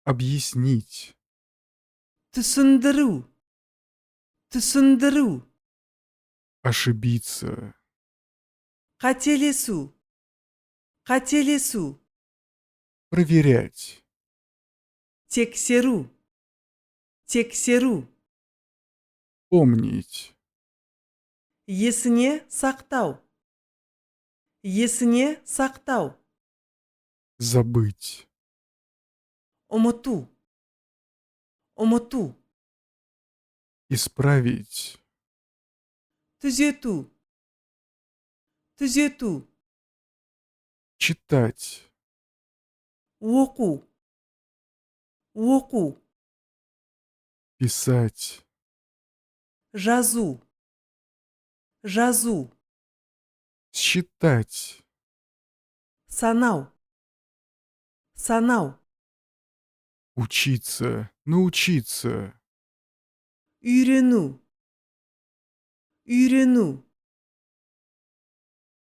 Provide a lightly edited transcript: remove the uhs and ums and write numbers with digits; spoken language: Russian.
Объяснить. түсіндіру, түсіндіру, Ошибиться. қателесу, қателесу, Проверять. тексеру, тексеру, Помнить. есіне сақтау, есіне сақтау, Забыть. ұмыту, ұмыту, Исправить. түзету, түзету, Читать. оқу, оқу, Писать. жазу, жазу, Считать. санау, санау, Учиться. Научиться. үйрену, үйрену,